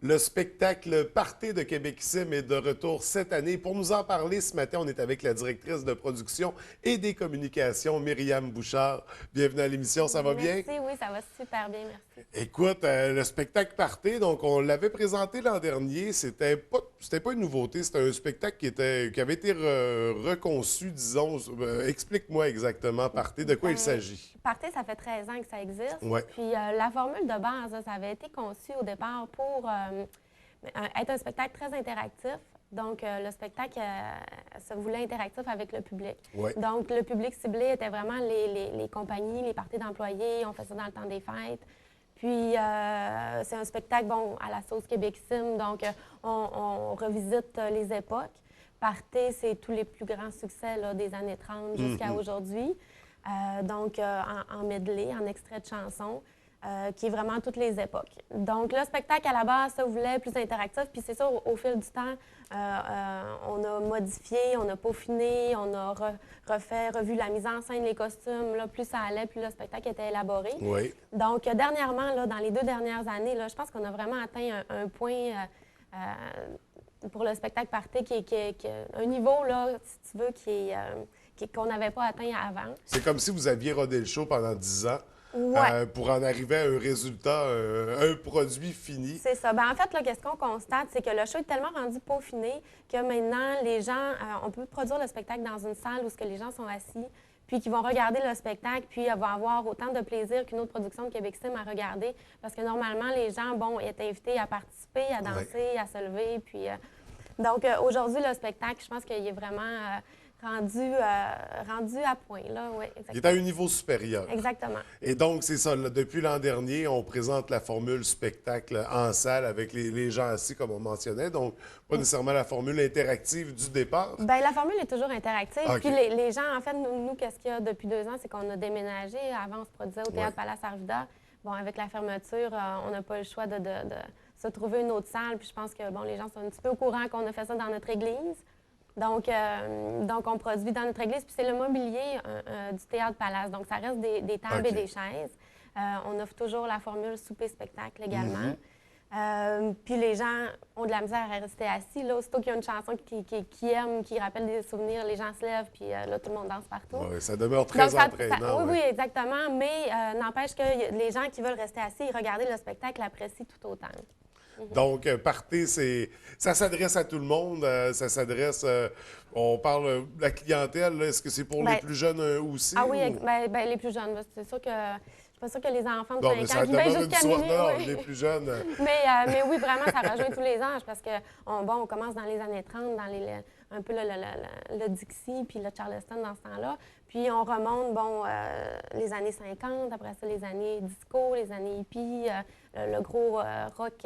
Le spectacle Party de Québecissime est de retour cette année. Pour nous en parler ce matin, on est avec la directrice de production et des communications, Myriam Bouchard. Bienvenue à l'émission, ça va bien? Merci, oui, ça va super bien, merci. Écoute, le spectacle Party, donc on l'avait présenté l'an dernier. C'était pas une nouveauté, c'était un spectacle qui avait été reconçu, disons. Explique-moi exactement Party, de quoi il s'agit? Party, ça fait 13 ans que ça existe. Ouais. Puis la formule de base, là, ça avait été conçu au départ pour être un spectacle très interactif. Donc, le spectacle se voulait interactif avec le public. Ouais. Donc, le public ciblé était vraiment les compagnies, les parties d'employés. On fait ça dans le temps des fêtes. Puis, c'est un spectacle, bon, à la sauce québécissime. Donc, on revisite les époques. Party, c'est tous les plus grands succès là, des années 30 jusqu'à aujourd'hui. Donc, en medley, en extrait de chansons, qui est vraiment toutes les époques. Donc, le spectacle, à la base, ça voulait plus interactif. Puis c'est ça, au fil du temps, on a modifié, on a peaufiné, on a revu la mise en scène, les costumes. Là, plus ça allait, plus le spectacle était élaboré. Oui. Donc, dernièrement, là, dans les 2 dernières années, là, je pense qu'on a vraiment atteint un point pour le spectacle Party qui est un niveau, là, si tu veux, qu'on n'avait pas atteint avant. C'est comme si vous aviez rodé le show pendant 10 ans. Ouais. Pour en arriver à un résultat, un produit fini. C'est ça. Ben, en fait, là, qu'est-ce qu'on constate, c'est que le show est tellement rendu peaufiné que maintenant, les gens, on peut produire le spectacle dans une salle où ce que les gens sont assis, puis qu'ils vont regarder le spectacle, puis vont avoir autant de plaisir qu'une autre production de Québecissime à regarder. Parce que normalement, les gens, bon, étaient invités à participer, à danser, à se lever. Puis, donc, aujourd'hui, le spectacle, je pense qu'il est vraiment rendu à point, là, oui, exactement. Il est à un niveau supérieur. Exactement. Et donc, c'est ça. Là, depuis l'an dernier, on présente la formule spectacle en salle avec les gens assis, comme on mentionnait. Donc, pas nécessairement la formule interactive du départ. Bien, la formule est toujours interactive. OK. Puis les gens, en fait, nous qu'est-ce qu'il y a depuis 2 ans, c'est qu'on a déménagé. Avant, on se produisait au Théâtre Palace Arvida. Bon, avec la fermeture, on n'a pas le choix de se trouver une autre salle. Puis je pense que, bon, les gens sont un petit peu au courant qu'on a fait ça dans notre église. Donc, on produit dans notre église, puis c'est le mobilier du Théâtre Palace. Donc, ça reste des tables et des chaises. On offre toujours la formule souper-spectacle également. Puis les gens ont de la misère à rester assis. Là, aussitôt qu'il y a une chanson qu'ils aiment, qui rappelle des souvenirs, les gens se lèvent, puis là, tout le monde danse partout. Oui, ça demeure très entraînant. Oui, exactement. Mais n'empêche que les gens qui veulent rester assis et regarder le spectacle l'apprécient tout autant. Donc, Party, ça s'adresse à tout le monde. Ça s'adresse. On parle de la clientèle. Est-ce que c'est pour les plus jeunes aussi? Ah oui, ou... les plus jeunes. C'est sûr que je suis pas sûre que les enfants de Non, 5 mais ans ça qui veillent demande jusqu'à une minuit. non, Oui. les plus jeunes. Mais oui, vraiment, ça rejoint tous les âges parce que on commence dans les années 30, dans un peu le Dixie puis le Charleston dans ce temps-là. Puis on remonte, bon, les années 50, après ça, les années disco, les années hippie, le gros rock.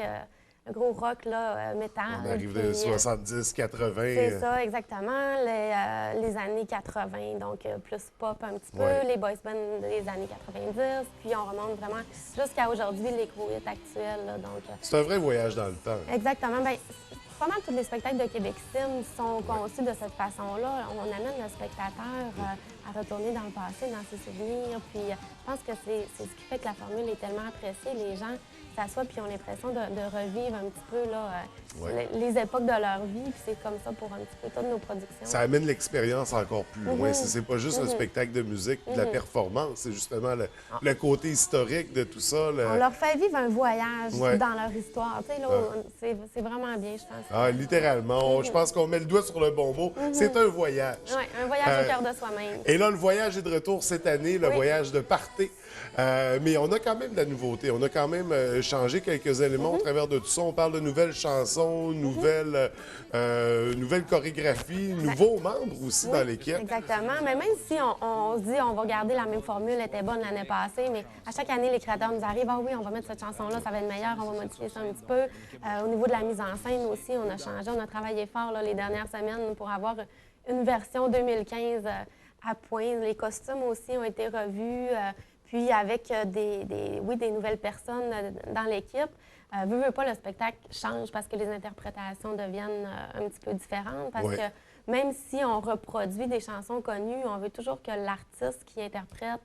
Le gros rock, là, métal. On arrive de 70, 80. C'est ça, exactement. Les années 80, donc plus pop un petit peu. Ouais. Les boys bands des années 90. Puis on remonte vraiment jusqu'à aujourd'hui, les gros hits actuels. Là, donc, C'est un vrai voyage dans le temps. exactement. Bien, pas mal tous les spectacles de Québecissime sont conçus de cette façon-là. On amène le spectateur à retourner dans le passé, dans ses souvenirs. Puis je pense que c'est ce qui fait que la formule est tellement appréciée. Les gens s'assoient puis ont l'impression de revivre un petit peu là, les époques de leur vie. Puis c'est comme ça pour un petit peu toutes nos productions. Ça amène l'expérience encore plus loin. C'est pas juste un spectacle de musique, de la performance. C'est justement le côté historique de tout ça. On leur fait vivre un voyage dans leur histoire. Tu sais, là, c'est vraiment bien, je pense. Ah, littéralement. Je pense qu'on met le doigt sur le bon mot. C'est un voyage. Oui, un voyage au cœur de soi-même. Et là, le voyage est de retour cette année, le voyage de Party. Mais on a quand même de la nouveauté. On a quand même changé quelques éléments au travers de tout ça. On parle de nouvelles chansons, nouvelles chorégraphies, nouveaux membres aussi dans l'équipe. Exactement. Mais même si on se dit on va garder la même formule, elle était bonne l'année passée, mais à chaque année, les créateurs nous arrivent, ah oui, on va mettre cette chanson-là, ça va être meilleur, on va modifier ça un petit peu. Au niveau de la mise en scène aussi, on a changé, on a travaillé fort là, les dernières semaines pour avoir une version 2015 à point. Les costumes aussi ont été revus. Puis avec des nouvelles personnes dans l'équipe, veut pas, le spectacle change parce que les interprétations deviennent un petit peu différentes. Parce que même si on reproduit des chansons connues, on veut toujours que l'artiste qui interprète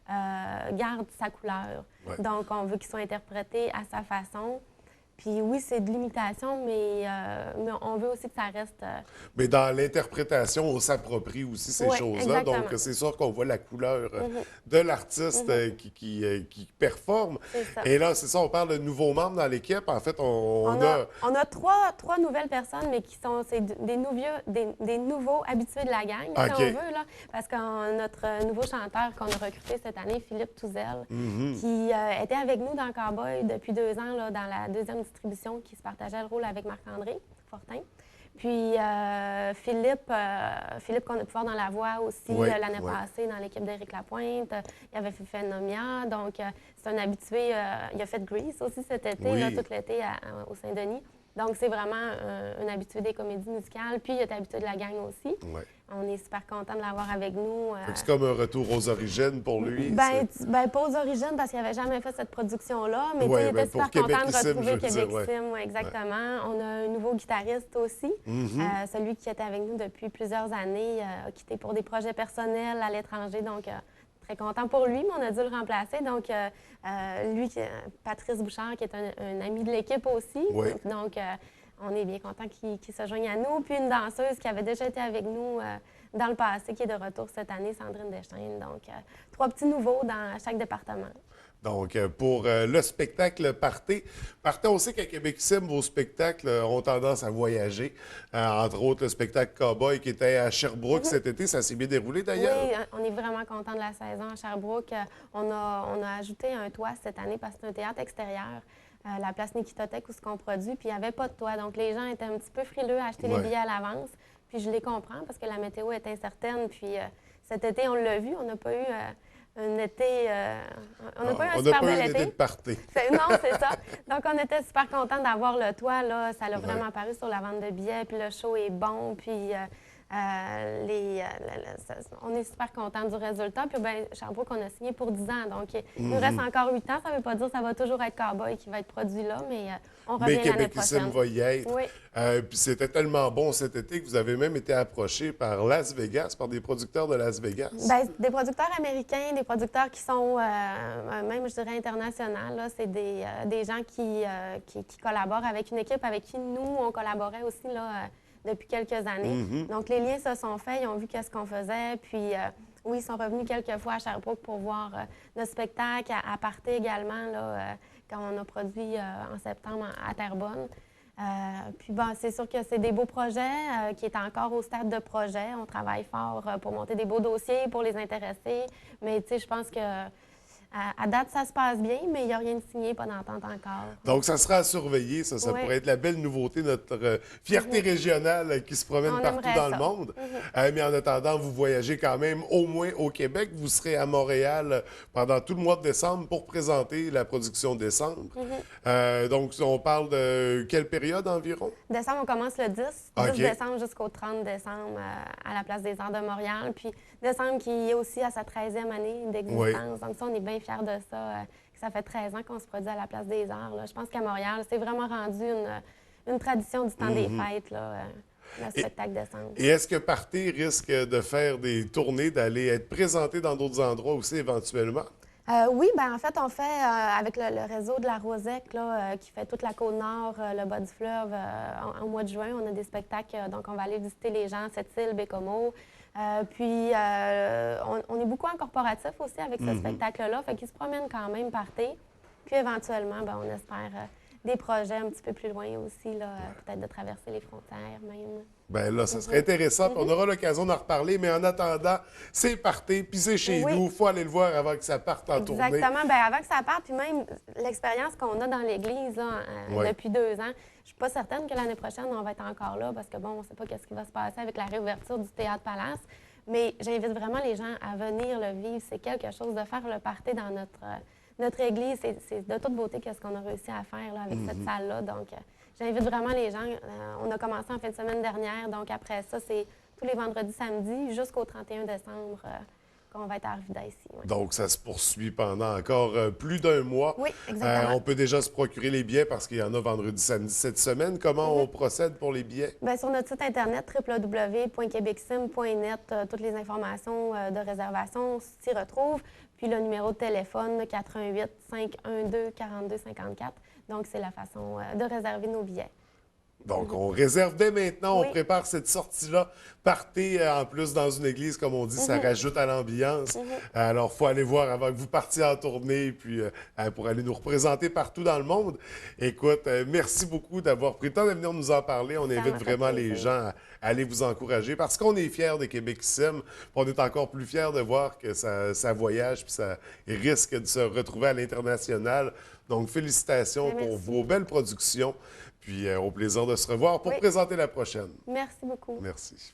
garde sa couleur. Donc, on veut qu'il soit interprété à sa façon. Puis oui, c'est de l'imitation, mais on veut aussi que ça reste... Mais dans l'interprétation, on s'approprie aussi ces Oui, choses-là. exactement. Donc, c'est sûr qu'on voit la couleur Mhm. de l'artiste Mhm. qui performe. C'est ça. Et là, c'est ça, on parle de nouveaux membres dans l'équipe. En fait, on a... On a trois nouvelles personnes, mais qui sont des nouveaux habitués de la gang, si OK. on veut, là, parce que notre nouveau chanteur qu'on a recruté cette année, Philippe Touzel, qui était avec nous dans Cowboy depuis 2 ans, là, dans la deuxième distribution, qui se partageait le rôle avec Marc-André Fortin. Puis Philippe qu'on a pu voir dans La Voix aussi Oui, l'année oui. passée dans l'équipe d'Éric Lapointe. Il avait fait Phénomia, donc c'est un habitué. Il a fait Grease aussi cet été, Oui. là, tout l'été au Saint-Denis. Donc c'est vraiment un habitué des comédies musicales. Puis il est habitué de la gang aussi. Ouais. On est super content de l'avoir avec nous. Fait que c'est comme un retour aux origines pour lui. Pas aux origines parce qu'il n'avait jamais fait cette production-là, mais Ouais, il était ben, pour super content de Québecissime, je retrouver veux dire, Québecissime, ouais, exactement. On a un nouveau guitariste aussi, celui qui était avec nous depuis plusieurs années, a quitté pour des projets personnels à l'étranger, donc très content pour lui, mais on a dû le remplacer. Donc lui, Patrice Bouchard, qui est un ami de l'équipe aussi, Oui. donc on est bien content qu'il se joigne à nous. Puis une danseuse qui avait déjà été avec nous dans le passé, qui est de retour cette année, Sandrine Deschaines. Donc, 3 petits nouveaux dans chaque département. Donc, pour le spectacle Party, on sait qu'à Québecissime, vos spectacles ont tendance à voyager. Entre autres, le spectacle Cowboy qui était à Sherbrooke cet été, ça s'est bien déroulé d'ailleurs. Oui, on est vraiment content de la saison à Sherbrooke. On a ajouté un toit cette année parce que c'est un théâtre extérieur. La place Nikitothèque où ce qu'on produit, puis il n'y avait pas de toit. Donc, les gens étaient un petit peu frileux à acheter les billets à l'avance. Puis je les comprends parce que la météo est incertaine. Puis cet été, on l'a vu, on n'a pas eu un été... on n'a pas eu un super bel été. De party. Non, c'est ça. Donc, on était super contents d'avoir le toit. Là. Ça l'a vraiment apparu sur la vente de billets. Puis le show est bon. Puis... on est super contents du résultat. Puis, bien, Sherbrooke, on a signé pour 10 ans. Donc, il nous reste encore 8 ans. Ça ne veut pas dire que ça va toujours être Cowboy qui va être produit là, mais on revient l'année prochaine. Va y être. Oui. Puis c'était tellement bon cet été que vous avez même été approché par Las Vegas, par des producteurs de Las Vegas. Bien, des producteurs américains, des producteurs qui sont même, je dirais, internationaux. Là. C'est des gens qui collaborent avec une équipe avec qui nous, on collaborait aussi là, depuis quelques années. Donc, les liens se sont faits, ils ont vu qu'est-ce qu'on faisait. Puis, oui, ils sont revenus quelques fois à Sherbrooke pour voir notre spectacle, à Party également, là, quand on a produit en septembre à Terrebonne. Puis, bon, c'est sûr que c'est des beaux projets qui est encore au stade de projet. On travaille fort pour monter des beaux dossiers, pour les intéresser. Mais, tu sais, je pense que à date, ça se passe bien, mais il n'y a rien de signé, pas d'entente encore. Donc, ça sera à surveiller. Ça pourrait être la belle nouveauté, notre fierté régionale qui se promène partout dans le monde. Mais en attendant, vous voyagez quand même au moins au Québec. Vous serez à Montréal pendant tout le mois de décembre pour présenter la production décembre. Donc, on parle de quelle période environ? Décembre, on commence le 10 décembre jusqu'au 30 décembre à la Place des Arts de Montréal. Puis décembre qui est aussi à sa 13e année d'existence. Donc ça, on est bien fiers de ça. Que ça fait 13 ans qu'on se produit à la Place des Arts. Là. Je pense qu'à Montréal, c'est vraiment rendu une tradition du temps des fêtes, là, le spectacle décembre. Et est-ce que Party risque de faire des tournées, d'aller être présenté dans d'autres endroits aussi éventuellement? Oui, bien en fait, on fait avec le réseau de la Rosec là, qui fait toute la Côte-Nord, le bas du fleuve, en mois de juin, on a des spectacles. Donc, on va aller visiter les gens, Sept-Îles, Bécomo. Puis, on est beaucoup en corporatif aussi avec ce spectacle-là. Fait qu'ils se promènent quand même Party. Puis, éventuellement, bien, on espère des projets un petit peu plus loin aussi, là, peut-être de traverser les frontières même. Bien là, ça serait intéressant. On aura l'occasion d'en reparler, mais en attendant, c'est Party, puis c'est chez nous. Il faut aller le voir avant que ça parte en tournée. Exactement. Bien, avant que ça parte, puis même l'expérience qu'on a dans l'Église là, depuis 2 ans, je suis pas certaine que l'année prochaine, on va être encore là, parce que, bon, on ne sait pas qu'est-ce qui va se passer avec la réouverture du Théâtre Palace. Mais j'invite vraiment les gens à venir le vivre. C'est quelque chose de faire le Party dans notre Église. C'est de toute beauté qu'est-ce qu'on a réussi à faire là, avec cette salle-là. Donc, j'invite vraiment les gens. On a commencé en fin de semaine dernière. Donc, après ça, c'est tous les vendredis, samedis, jusqu'au 31 décembre qu'on va être à Arvida ici. Ouais. Donc, ça se poursuit pendant encore plus d'1 mois. Oui, exactement. On peut déjà se procurer les billets parce qu'il y en a vendredi, samedi cette semaine. Comment on procède pour les billets? Bien, sur notre site Internet, www.québecsim.net, toutes les informations de réservation s'y retrouvent. Puis le numéro de téléphone, 88 512 42 54. Donc, c'est la façon de réserver nos billets. Donc, on réserve dès maintenant, Oui. on prépare cette sortie-là. Partez en plus dans une église, comme on dit, ça rajoute à l'ambiance. Alors, il faut aller voir avant que vous partiez en tournée, puis pour aller nous représenter partout dans le monde. Écoute, merci beaucoup d'avoir pris le temps de venir nous en parler. On Ça invite m'a fait vraiment les plaisir. gens à aller vous encourager parce qu'on est fiers de Québec-Sim. On est encore plus fiers de voir que ça voyage, puis ça risque de se retrouver à l'international. Donc, félicitations Bien, pour merci. vos belles productions. Puis au plaisir de se revoir pour Oui. présenter la prochaine. Merci beaucoup. Merci.